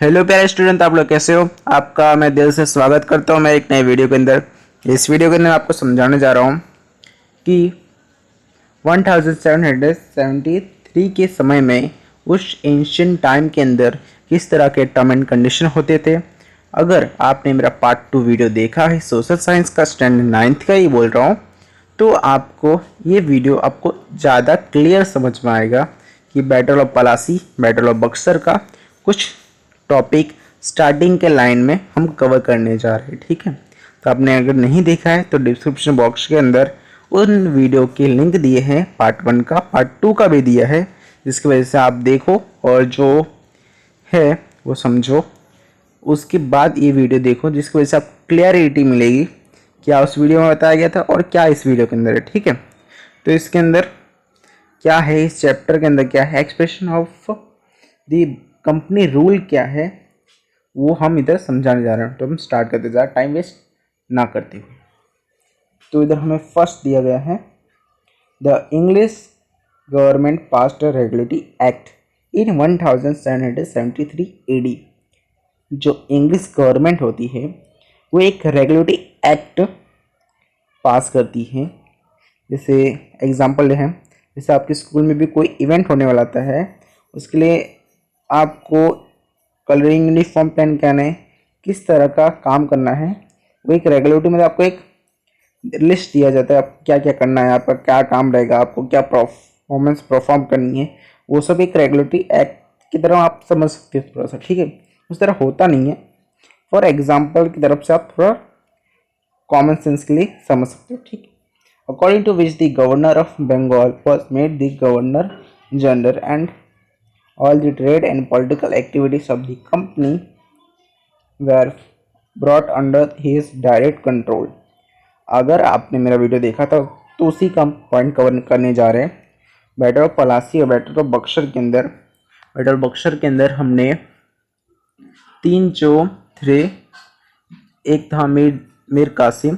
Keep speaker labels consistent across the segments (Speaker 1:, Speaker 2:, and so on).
Speaker 1: Hello प्यारे student, आप लोग कैसे हो। आपका मैं दिल से स्वागत करता हूं मैं एक नए वीडियो के अंदर। इस वीडियो के अंदर आपको समझाने जा रहा हूं कि 1773 के समय में उस एंशिएंट टाइम के अंदर किस तरह के टर्म एंड कंडीशन होते थे। अगर आपने मेरा पार्ट 2 वीडियो देखा है, सोशल साइंस का स्टैंडर्ड 9th का ही बोल रहा हूँ, तो आपको ये वीडियो आपको ज़्यादा क्लियर समझ में आएगा कि battle of Plassey, battle of Buxar का कुछ टॉपिक स्टार्टिंग के लाइन में हम कवर करने जा रहे हैं। ठीक है, तो आपने अगर नहीं देखा है तो डिस्क्रिप्शन बॉक्स के अंदर उन वीडियो के लिंक दिए हैं, पार्ट 1 का, पार्ट 2 का भी दिया है, जिसकी वजह से आप देखो और जो है वो समझो। उसके बाद ये वीडियो देखो, जिसकी वजह से आपको क्लियरिटी मिलेगी क्या उस वीडियो में बताया गया था और क्या इस वीडियो के अंदर है। ठीक है, तो इसके अंदर क्या है, इस चैप्टर के अंदर क्या है, expression of the company rule क्या है, वो हम इधर समझाने जा रहे हैं। तो हम स्टार्ट करते जा, टाइम वेस्ट ना करते हुए। तो इधर हमें फर्स्ट दिया गया है, the English government passed a regulatory act in 1773 AD. जो इंग्लिश गवर्नमेंट होती है वो एक रेगुलेटरी एक्ट पास करती है। जैसे एग्जांपल है, जैसे आपके स्कूल में भी कोई इवेंट होने वाला आता है, उसके लिए आपको कलरिंग यूनिफॉर्म पहन के आना है, किस तरह का काम करना है, वो एक रेगुलेटरी में आपको एक लिस्ट दिया जाता है, आप क्या क्या करना है, आपका क्या काम रहेगा, आपको क्या परफॉर्मेंस परफॉर्म करनी है, वो सब एक रेगुलेटरी एक्ट की तरह आप समझ सकते हो थोड़ा सा। ठीक है, उस तरह होता नहीं है, फॉर एग्जाम्पल की तरफ से आप थोड़ा कॉमन सेंस के लिए समझ सकते हो। ठीक है, according to which the governor of Bengal was made the governor general and all the trade and political activities of the company were brought under his direct control। अगर आपने मेरा वीडियो देखा था तो उसी का पॉइंट कवर करने जा रहे हैं। बैटल ऑफ पलासी और बैटल ऑफ बक्सर के अंदर, बैटल ऑफ बक्सर के अंदर हमने 3 जो थे, एक था मीर कासिम,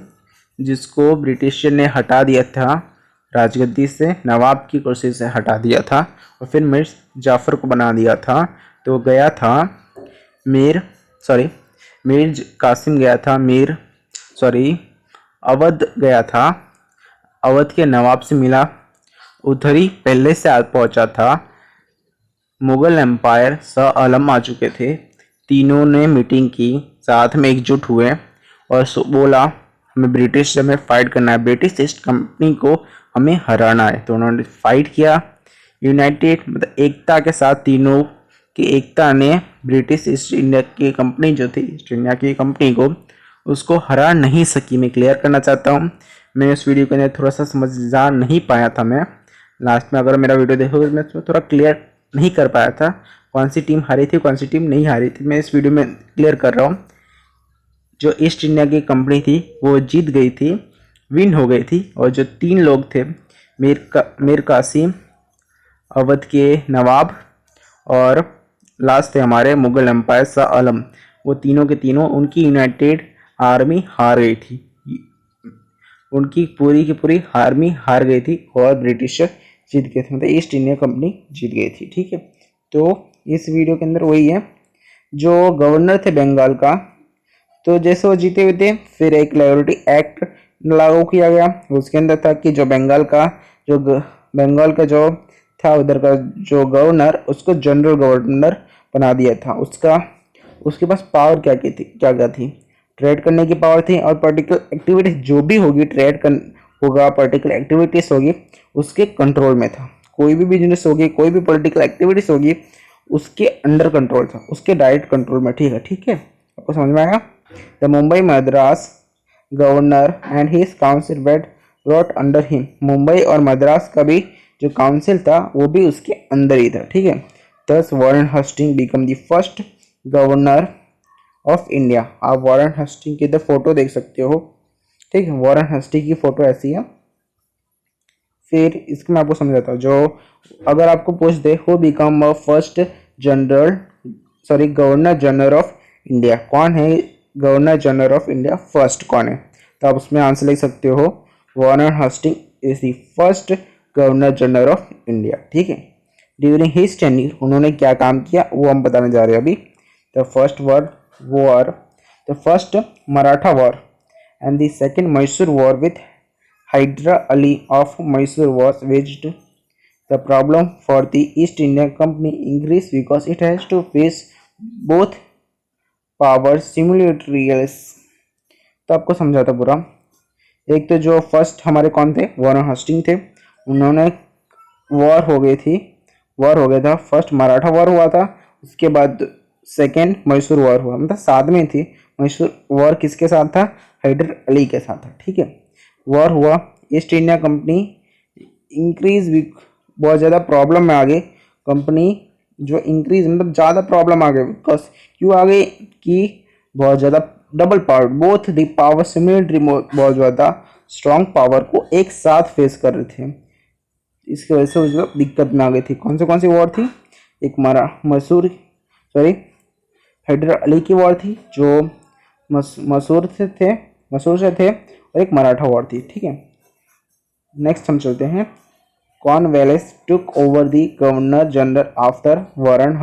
Speaker 1: जिसको ब्रिटिशर ने हटा दिया था राजगद्दी से, नवाब की कुर्सी से हटा दिया था, और फिर मीर जाफ़र को बना दिया था। तो गया था मीर कासिम गया था अवध गया था, अवध के नवाब से मिला, उधर ही पहले से पहुंचा था। मुगल एम्पायर शाह आलम आ चुके थे, तीनों ने मीटिंग की, साथ में एकजुट हुए और बोला हमें ब्रिटिश से फाइट करना है, ब्रिटिश ईस्ट कंपनी को हमें हराना है। तो उन्होंने फाइट किया यूनाइटेड, मतलब एकता के साथ। तीनों की एकता ने ब्रिटिश ईस्ट इंडिया की कंपनी जो थी, ईस्ट इंडिया की कंपनी को, उसको हरा नहीं सकी। मैं क्लियर करना चाहता हूँ, मैं उस वीडियो के अंदर थोड़ा सा समझदार नहीं पाया था। मैं लास्ट में अगर मेरा वीडियो देखोगे, मैं थोड़ा क्लियर नहीं कर पाया था कौन सी टीम हारी थी कौन सी टीम नहीं हारी थी। मैं इस वीडियो में क्लियर कर रहा हूँ। जो ईस्ट इंडिया की कंपनी थी वो जीत गई थी, विन हो गई थी, और जो 3 लोग थे, मीर कासिम, अवध के नवाब और लास्ट थे हमारे मुगल एम्पायर शाह आलम, वो तीनों के तीनों, उनकी यूनाइटेड आर्मी हार गई थी, उनकी पूरी की पूरी आर्मी हार गई थी और ब्रिटिशर जीत गए थे, मतलब ईस्ट इंडिया कंपनी जीत गई थी। ठीक है, तो इस वीडियो के अंदर वही है, जो गवर्नर थे बंगाल का, तो जैसे वो जीते हुए थे, फिर एक लायबिलिटी एक्ट लागू किया गया। उसके अंदर था कि जो बंगाल का जो था उधर का जो गवर्नर, उसको जनरल गवर्नर बना दिया था। उसके पास पावर क्या थी, ट्रेड करने की पावर थी, और पर्टिकुलर एक्टिविटीज जो भी होगी, होगा, पर्टिकुलर एक्टिविटीज होगी, उसके कंट्रोल में था। कोई भी बिजनेस होगी, कोई भी पॉलिटिकल एक्टिविटीज होगी, उसके अंडर कंट्रोल था, उसके डायरेक्ट कंट्रोल में। ठीक है, आपको समझ में आया। The Mumbai Madras governor and his council were brought under him. Mumbai और मद्रास का भी जो काउंसिल था वो भी उसके अंदर ही था। ठीक है, thus Warren Hastings become the first governor of India. आप वॉरेन हस्टिंग की इधर फोटो देख सकते हो। ठीक है, वॉरेन हस्टिंग की फोटो ऐसी है। फिर इसको मैं आपको समझाता हूँ। जो अगर आपको पूछ दे who become a first governor general of India, कौन है governor general of India first, कौन है, तो आप उसमें आंसर लिख सकते हो, Warren Hastings is the first governor general of India. ठीक है, ड्यूरिंग हिज टेन्यूर उन्होंने क्या काम किया वो हम बताने जा रहे हैं अभी। The first Maratha war and the second Mysore war with Hyder Ali of Mysore was waged. The problem for the East India Company increased because it has to face both powers simultaneously. तो आपको समझा था पूरा। एक तो जो first हमारे कौन थे, वॉरेन हस्टिंग थे, उन्होंने वॉर हो गया था। फर्स्ट मराठा वॉर हुआ था, उसके बाद सेकेंड मैसूर वॉर हुआ, मतलब साथ में थी। मैसूर वॉर किसके साथ था, हैदर अली के साथ था, ठीक है। वॉर हुआ, ईस्ट इंडिया कंपनी इंक्रीज, बहुत ज़्यादा प्रॉब्लम में आ गई कंपनी, जो इंक्रीज मतलब ज़्यादा प्रॉब्लम आ गई। बिकॉज क्यों आ गई कि बहुत ज़्यादा double power, both the power similarly, बहुत ज़्यादा स्ट्रॉन्ग पावर को एक साथ फेस कर रहे थे। इसकी वजह से उसको दिक्कत में आ गई थी। कौन सी वॉर थी, एक हैदर अली की वॉर थी जो मसूर से थे, और एक मराठा वॉर थी, ठीक है। नेक्स्ट हम चलते हैं। Cornwallis took over the governor general after Warren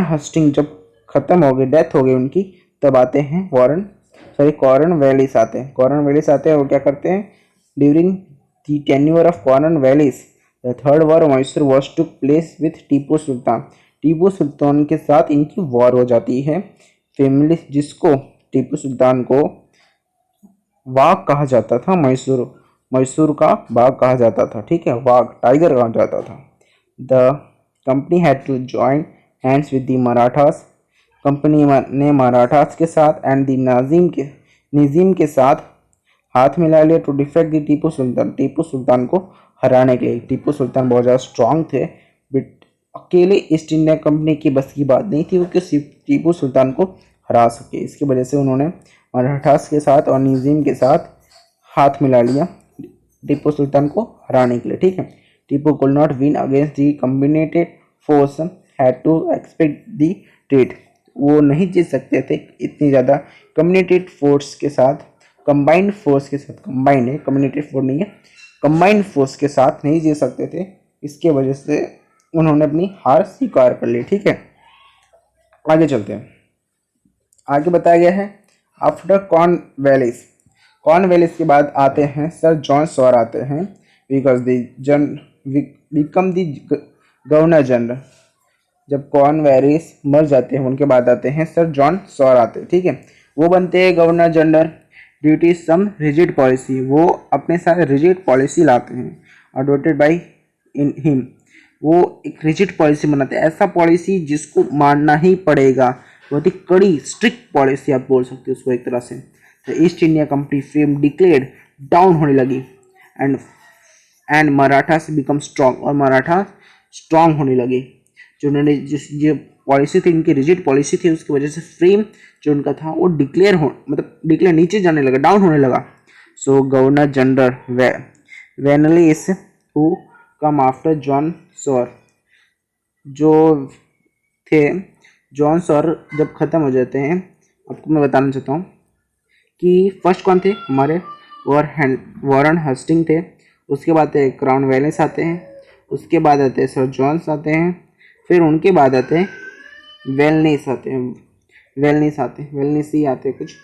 Speaker 1: Hastings जब खत्म हो गई, डेथ हो गई उनकी, तब आते हैं कॉर्नवालिस आते हैं। वो क्या करते हैं, during the tenure of Cornwallis the third war Mysore was took place with Tipu Sultan के साथ इनकी वॉर हो जाती है। फैमिली, जिसको टीपू सुल्तान को वाघ कहा जाता था, मैसूर का बाघ कहा जाता था, ठीक है, वाघ, टाइगर कहा जाता था। The company had to join hands with the Marathas, company ने मराठास के साथ एंड द नजीम के साथ हाथ मिला लिया to defect the Tipu Sultan को हराने के लिए। टीपू सुल्तान बहुत ज़्यादा स्ट्रांग थे, बट अकेले ईस्ट इंडिया कंपनी की बस की बात नहीं थी वो कि टीपू सुल्तान को हरा सके। इसकी वजह से उन्होंने मराठास के साथ और नजीम के साथ हाथ मिला लिया टीपू सुल्तान को हराने के लिए, ठीक है। Tipu could not win against the combinated force, had to expect the trade. वो नहीं जीत सकते थे इतनी ज़्यादा कम्बिनेटेड फोर्स के साथ, कंबाइंड फोर्स के साथ, कंबाइंड है, कम्बिनेटेड फोर्स नहीं है, कंबाइंड फोर्स के साथ नहीं जीत सकते थे। इसके वजह से उन्होंने अपनी हार स्वीकार कर ली, ठीक है। आगे चलते हैं। आगे बताया गया है आफ्टर कॉर्नवालिस के बाद आते हैं सर जॉन सॉर आते हैं, because become the governor general. जब कॉर्नवालिस मर जाते हैं उनके बाद आते हैं सर जॉन सॉर आते हैं, ठीक है। वो बनते हैं governor general due to some rigid policy, वो अपने साथ रिजिड पॉलिसी लाते हैं, अडोप्टेड बाई इन हिम। वो एक रिजिड पॉलिसी बनाते हैं, ऐसा पॉलिसी जिसको मानना ही पड़ेगा, बहुत ही कड़ी स्ट्रिक्ट पॉलिसी आप बोल सकते हो उसको एक तरह से। तो east India company fame declared down होने लगी एंड मराठा से बिकम स्ट्रॉन्ग, और मराठा स्ट्रॉन्ग होने लगे। जो उन्होंने जो पॉलिसी थी, इनकी रिजिड पॉलिसी थी, उसकी वजह से फ्रेम जो उनका था वो डिक्लेयर नीचे जाने लगा, डाउन होने लगा। सो गवर्नर जनरल वेनलिस who come after John Shore, जो थे जॉन सॉर जब ख़त्म हो जाते हैं, आपको मैं बताना चाहता हूँ कि फर्स्ट कौन थे, हमारे वॉरेन हस्टिंग थे, उसके बाद कॉर्नवालिस आते हैं, उसके बाद आते हैं सर जॉन्स आते हैं, फिर उनके बाद आते हैं वेलनिस आते हैं, कुछ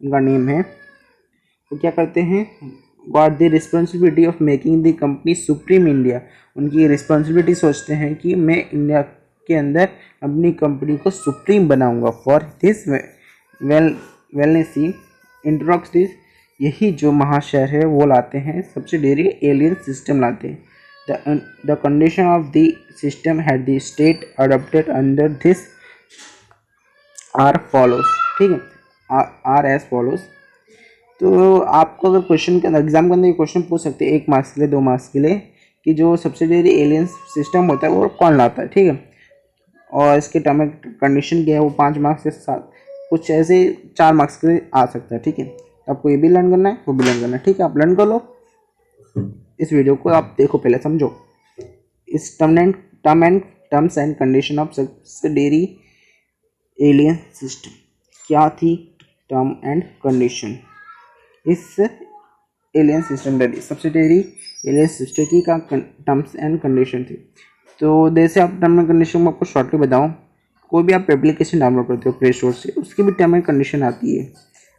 Speaker 1: उनका नेम है। वो क्या करते हैं, got the responsibility of making the company supreme India. उनकी रिस्पॉन्सिबिलिटी सोचते हैं कि मैं इंडिया के अंदर अपनी कंपनी को सुप्रीम बनाऊंगा। फॉर दिस वेलनेसी इंट्रोडक्स दिस, यही जो महाशय है वो लाते हैं सब्सिडियरी एलियन सिस्टम लाते हैं। The condition of the system had the state adopted under this are follows, ठीक है, आर एज फॉलोज। तो आपको अगर क्वेश्चन के अंदर, एग्जाम के अंदर ये क्वेश्चन पूछ सकते हैं 1 मार्क्स के लिए, 2 मार्क्स के लिए, कि जो सब्सिडियरी एलियन सिस्टम होता है वो कौन लाता है, ठीक है। और इसके टर्म एंड कंडीशन क्या है, वो 5 मार्क्स के साथ कुछ ऐसे 4 मार्क्स के लिए आ सकता है, ठीक है। आपको ये भी लर्न करना है, वो भी लर्न करना है, ठीक है। आप लर्न कर लो, इस वीडियो को आप देखो, पहले समझो इस terms and condition of subsidiary alien system. क्या थी टर्म एंड कंडीशन इस alien system, subsidiary alien system की टर्म्स एंड कंडीशन थी। तो जैसे आप टर्म एंड कंडीशन में आपको शॉर्टली बताऊँ, कोई भी आप एप्लीकेशन डाउनलोड करते हो प्ले स्टोर से, उसकी भी टर्म एंड कंडीशन आती है,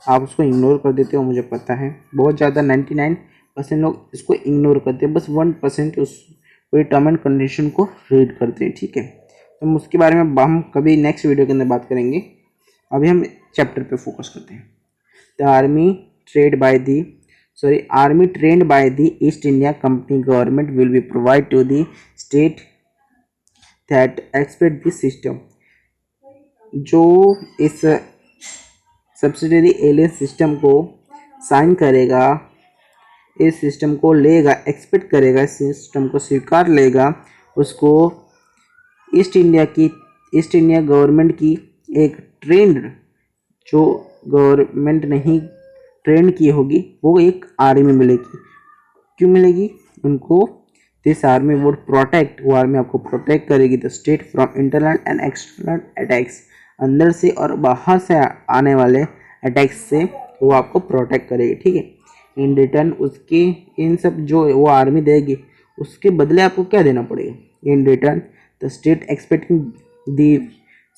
Speaker 1: आप उसको इग्नोर कर देते हो, मुझे पता है बहुत ज़्यादा 99% लोग इसको इग्नोर करते हैं, बस 1% उस पूरी टर्म एंड कंडीशन को रीड करते हैं। ठीक है, तो हम उसके बारे में हम कभी नेक्स्ट वीडियो के अंदर बात करेंगे। अभी हम चैप्टर पे फोकस करते हैं। The army trained by the East India Company government will be provide to the state that expect this system. जो इस सब्सिडरी एलियन सिस्टम को साइन करेगा, इस सिस्टम को लेगा, एक्सपेक्ट करेगा, इस सिस्टम को स्वीकार लेगा, उसको ईस्ट इंडिया गवर्नमेंट की एक ट्रेंड, जो गवर्नमेंट नहीं ट्रेंड की होगी, वो एक आर्मी मिलेगी। क्यों मिलेगी उनको? दिस आर्मी वुड प्रोटेक्ट, वो आर्मी आपको प्रोटेक्ट करेगी the state from internal and external attacks, अंदर से और बाहर से आने वाले अटैक्स से वो आपको प्रोटेक्ट करेगी। ठीक है, इन रिटर्न उसकी इन सब जो वो आर्मी देगी, उसके बदले आपको क्या देना पड़ेगा? In return the state expecting the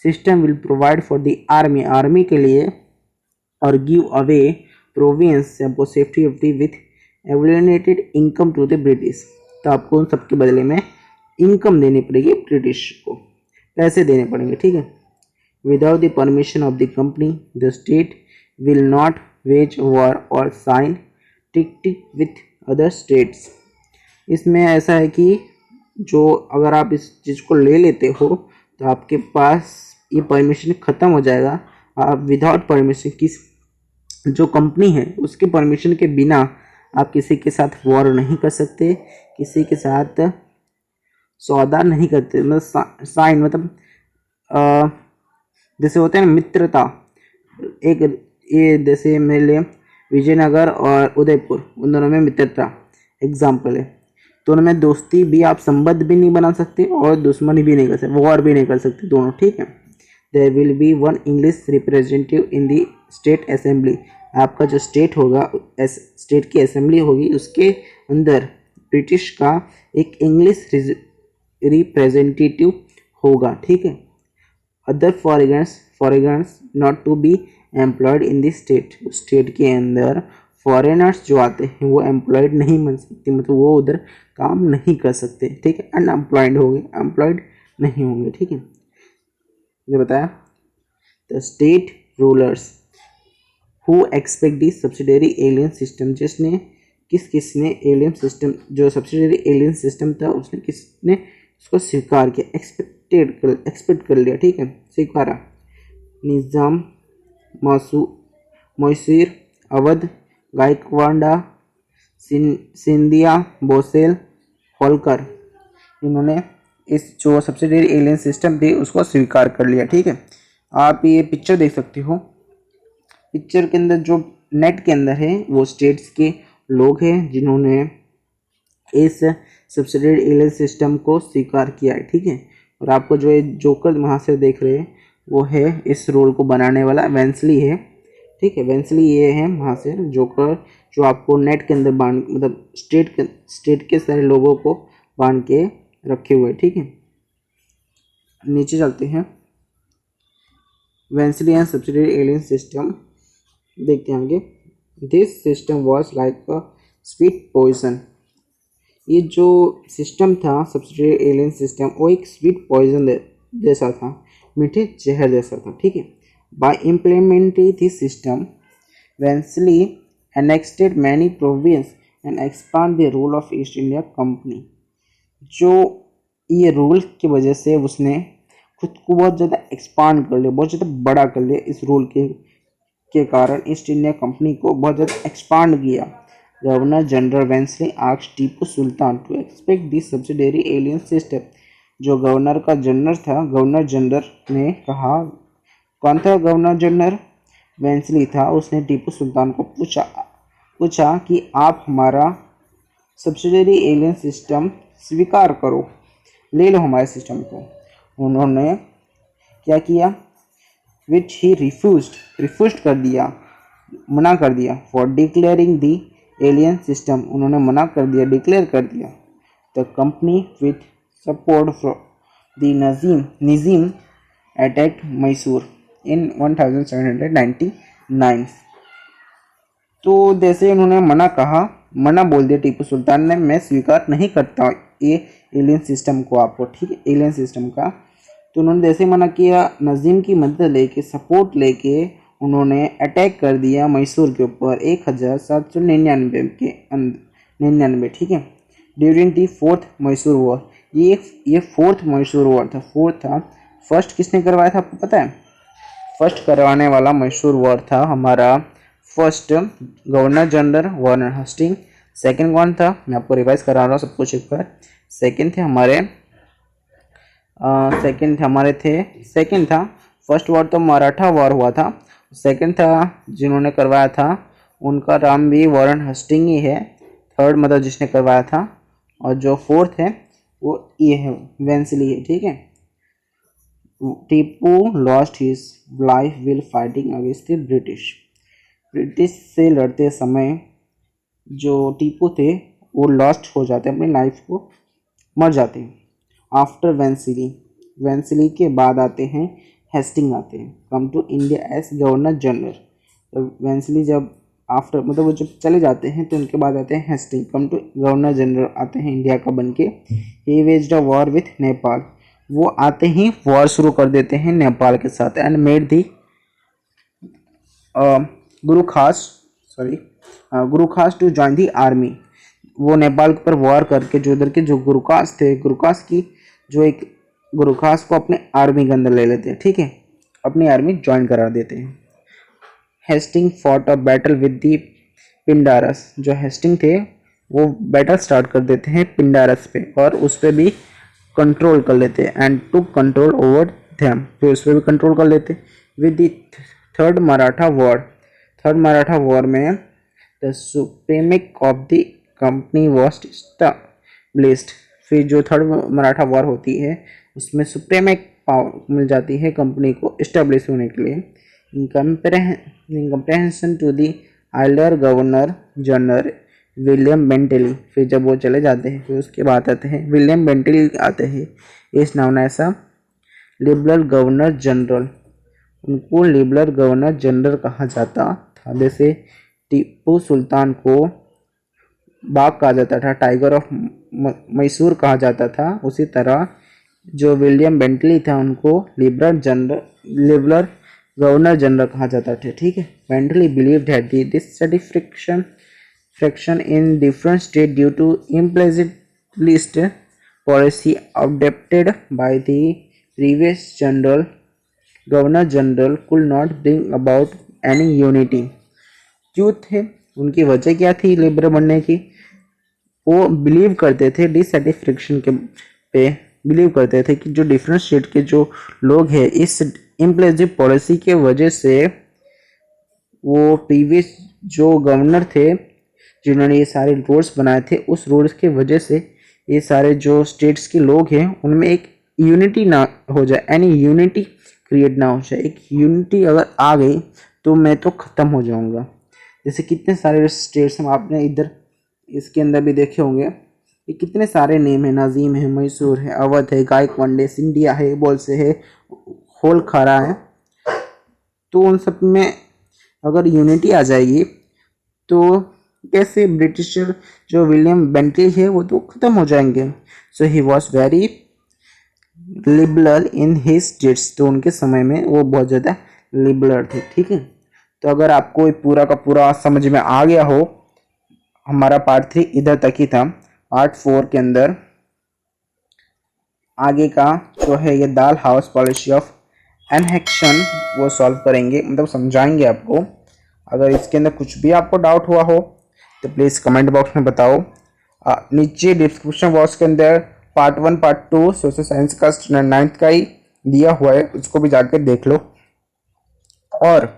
Speaker 1: system will provide for the army के लिए और गिव अवे प्रोविंस आपको safety with alienated income to the British. तो आपको उन सबके बदले में इनकम देनी पड़ेगी, ब्रिटिश को पैसे देने पड़ेंगे। ठीक है, without the permission of the company the state will not wage war और sign treaty with other states. इसमें ऐसा है कि जो अगर आप इस चीज़ को ले लेते हो तो आपके पास ये परमिशन ख़त्म हो जाएगा। आप विदाउट परमिशन जो कंपनी है उसके परमिशन के बिना आप किसी के साथ वॉर नहीं कर सकते, किसी के साथ सौदा नहीं करते। मतलब साइन मतलब जैसे होते हैं ना मित्रता, एक ये जैसे मेरे लिए विजयनगर और उदयपुर, उन दोनों में मित्रता एग्जाम्पल है। दोनों में दोस्ती भी, आप संबंध भी नहीं बना सकते और दुश्मनी भी नहीं कर सकते, वॉर भी नहीं कर सकते दोनों। ठीक है, there will be one English representative in the state assembly. आपका जो स्टेट होगा, स्टेट की असेंबली होगी, उसके अंदर ब्रिटिश का एक इंग्लिश रिप्रेजेंटेटिव होगा। ठीक है, other foreigners not to be employed in the state के अंदर फॉरेनर्स जो आते हैं वो एम्प्लॉयड नहीं बन सकते, मतलब वो उधर काम नहीं कर सकते। ठीक है, अनएम्प्लॉयड होंगे, एम्प्लॉयड नहीं होंगे। ठीक है, ये बताया। The state rulers who expect the subsidiary alien system, जिसने किसने एलियन सिस्टम, जो सब्सिडरी एलियन सिस्टम था, उसने किसने उसको स्वीकार किया, एक्सपेक्ट कर लिया। ठीक है, स्वीकारा। निज़ाम, मैसूर, अवध, गायकवाड़ा, सिंधिया, बोसेल, होलकर, इन्होंने इस जो सब्सिडरी एलियन सिस्टम थी उसको स्वीकार कर लिया। ठीक है, आप ये पिक्चर देख सकते हो, पिक्चर के अंदर जो नेट के अंदर है वो स्टेट्स के लोग हैं जिन्होंने इस सब्सिडरी एलियन सिस्टम को स्वीकार किया है। ठीक है, और आपको जो ये जोकर वहाँ से देख रहे हैं वो है इस रोल को बनाने वाला वेंसली है। ठीक है, वेंसली ये है वहाँ से जोकर, जो आपको नेट के अंदर बांध, मतलब स्टेट के सारे लोगों को बांध के रखे हुए। ठीक है, नीचे चलते हैं। Wellesley and subsidiary alien system देखते हैं आगे। This system was like a sweet poison. ये जो सिस्टम था सब्सिडरी एलियन सिस्टम, वो एक स्वीट पॉइजन जैसा था, मीठे जहर जैसा था। ठीक है, by implementing this system Wellesley annexed many provinces and expand the rule of East India Company. जो ये रूल की वजह से उसने खुद को बहुत ज़्यादा एक्सपांड कर लिया, बहुत ज़्यादा बड़ा कर लिया। इस रूल के कारण ईस्ट इंडिया कंपनी को बहुत ज़्यादा एक्सपांड किया। Governor general Wellesley asked Tipu Sultan to expect this subsidiary alien system. जो गवर्नर का जनरल था, गवर्नर जनरल ने कहा, कौन था गवर्नर जनरल? वेंसली था। उसने टीपू सुल्तान को पूछा कि आप हमारा सब्सिडरी एलियन सिस्टम स्वीकार करो, ले लो हमारे सिस्टम को। उन्होंने क्या किया? विच ही रिफ्यूज्ड कर दिया, मना कर दिया। For declaring the alliance system, उन्होंने मना कर दिया, डिक्लेयर कर दिया। The company with support from the Nizam attacked Mysore in 1799। तो जैसे उन्होंने मना बोल दिया टीपू सुल्तान ने, मैं स्वीकार नहीं करता ये एलियन सिस्टम को आपको, ठीक है, एलियन सिस्टम का। तो उन्होंने जैसे मना किया, नजीम की मदद लेके, सपोर्ट लेके उन्होंने अटैक कर दिया मैसूर के ऊपर 1799 ठीक है, during the fourth Mysore war. ये फोर्थ मैसूर वॉर था, फोर्थ था। फर्स्ट किसने करवाया था आपको पता है? फर्स्ट करवाने वाला मैसूर वॉर था हमारा first governor general Warren Hastings. Second कौन था? मैं आपको रिवाइज करा रहा हूँ सब कुछ एक बार। सेकंड था फर्स्ट वॉर तो मराठा वॉर हुआ था। सेकंड था जिन्होंने करवाया था उनका नाम भी वार्न हेस्टिंग ही है, थर्ड मतलब जिसने करवाया था। और जो फोर्थ है वो ये है, वेंसली है, ठीक है। Tipu lost his life will fighting against the British से लड़ते समय जो टीपू थे वो लॉस्ट हो जाते, अपनी लाइफ को मर जाते हैं। आफ्टर वेंसली के बाद आते हैं हेस्टिंग आते हैं, come to India as governor general. तो वेंसली जब आफ्टर मतलब वो जब चले जाते हैं तो उनके बाद आते हैं Hastings, come to governor general आते हैं इंडिया का बनके। ही waged a war with Nepal, वो आते ही वॉर शुरू कर देते हैं नेपाल के साथ। And made the Gurkhas to join the army. वो नेपाल के ऊपर वॉर करके जो इधर के जो गुरुखास थे, गुरुखास को अपने आर्मी के अंदर ले लेते हैं, ठीक है, अपनी आर्मी ज्वाइन करा देते हैं। Hastings fought a battle with the Pindaris, जो हेस्टिंग थे वो बैटल स्टार्ट कर देते हैं पिंडारस पे और उस पर भी कंट्रोल कर लेते हैं। And to control over them, फिर उस पर भी कंट्रोल कर लेते हैं। With the third Maratha war में the supremacy of the company was established. फिर जो थर्ड मराठा वॉर होती है उसमें सुप्रीमेक पावर मिल जाती है कंपनी को इस्टेब्लिश होने के लिए। In comprehension to the earlier governor general William Bentinck. फिर जब वो चले जाते हैं फिर उसके बाद आते हैं विलियम बेंटेली आते हैं, इस नाम ऐसा लिबरल गवर्नर जनरल। उनको लिबरल गवर्नर जनरल कहा जाता था। जैसे टीपू सुल्तान को बाघ कहा जाता था, टाइगर ऑफ मैसूर कहा जाता था, उसी तरह जो विलियम बेंटली था उनको लिबरल गवर्नर जनरल कहा जाता था, ठीक है। Bentley believed that this friction in different states due to imperialist policy adopted by the previous governor general could not bring about any unity। क्यों थे उनकी वजह क्या थी लिबरल बनने की? वो बिलीव करते थे डिससेटिस्फैक्शन के पे बिलीव करते थे कि जो डिफरेंट स्टेट के जो लोग हैं इस इम्प्रेसिव पॉलिसी के वजह से, वो प्रीवियस जो गवर्नर थे जिन्होंने ये सारे रूल्स बनाए थे, उस रूल्स के वजह से ये सारे जो स्टेट्स के लोग हैं उनमें एक यूनिटी ना हो जाए, एनी यूनिटी क्रिएट ना हो जाए। एक यूनिटी अगर आ गई तो मैं तो ख़त्म हो जाऊंगा। जैसे कितने सारे स्टेट्स हैं, आपने इधर इसके अंदर भी देखे होंगे, ये कितने सारे नेम है, नाजीम है, मैसूर है, अवध है, गायकवाड़ है, सिंधिया है, बोलसे है, होलखारा है। तो उन सब में अगर यूनिटी आ जाएगी तो कैसे ब्रिटिशर जो विलियम बेंटली है वो तो ख़त्म हो जाएंगे। So he was very liberal in his states, तो उनके समय में वो बहुत ज़्यादा लिबरल थे, ठीक है। तो अगर आपको पूरा का पूरा समझ में आ गया हो, हमारा पार्ट 3 इधर तक ही था। पार्ट 4 के अंदर आगे का जो है ये दाल हाउस पॉलिसी ऑफ एनहेक्शन वो सॉल्व करेंगे, मतलब समझाएंगे आपको। अगर इसके अंदर कुछ भी आपको डाउट हुआ हो तो प्लीज़ कमेंट बॉक्स में बताओ। नीचे डिस्क्रिप्शन बॉक्स के अंदर पार्ट 1 पार्ट 2 सोशल साइंस का स्टैंडर्ड 9th का ही दिया हुआ है, उसको भी जाकर देख लो। और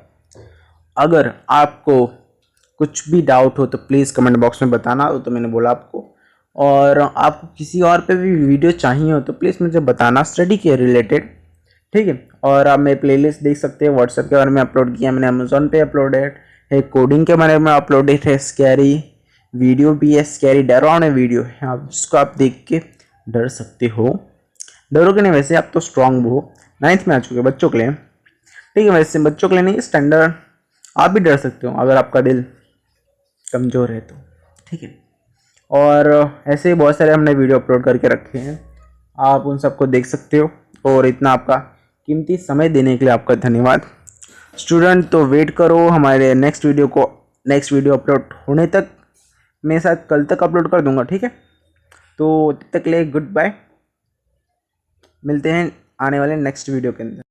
Speaker 1: अगर आपको कुछ भी डाउट हो तो प्लीज़ कमेंट बॉक्स में बताना, तो मैंने बोला आपको। और आपको किसी और पे भी वीडियो चाहिए हो तो प्लीज़ मुझे बताना, स्टडी के रिलेटेड, ठीक है। और आप मेरे प्लेलिस्ट देख सकते हैं, व्हाट्सएप के बारे में अपलोड किया मैंने, अमेजोन पे अपलोडेड है, कोडिंग के बारे में अपलोडेड है, स्कैरी वीडियो भी है, स्कैरी डरावने वीडियो है, आप जिसको आप देख के डर सकते हो। डरोगे नहीं, वैसे आप तो स्ट्रांग हो, 9th में आ चुके हैं बच्चों के लिए, ठीक है। वैसे बच्चों के लिए नहीं, स्टैंडर्ड आप भी डर सकते हो अगर आपका दिल कमज़ोर है तो, ठीक है। और ऐसे ही बहुत सारे हमने वीडियो अपलोड करके रखे हैं, आप उन सबको देख सकते हो। और इतना आपका कीमती समय देने के लिए आपका धन्यवाद स्टूडेंट। तो वेट करो हमारे नेक्स्ट वीडियो अपलोड होने तक, मैं शायद कल तक अपलोड कर दूंगा, ठीक है। तो तब तक के लिए गुड बाय, मिलते हैं आने वाले नेक्स्ट वीडियो के अंदर।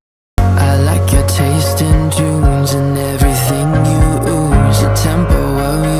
Speaker 2: I like your taste in tunes and everything you ooze, the tempo of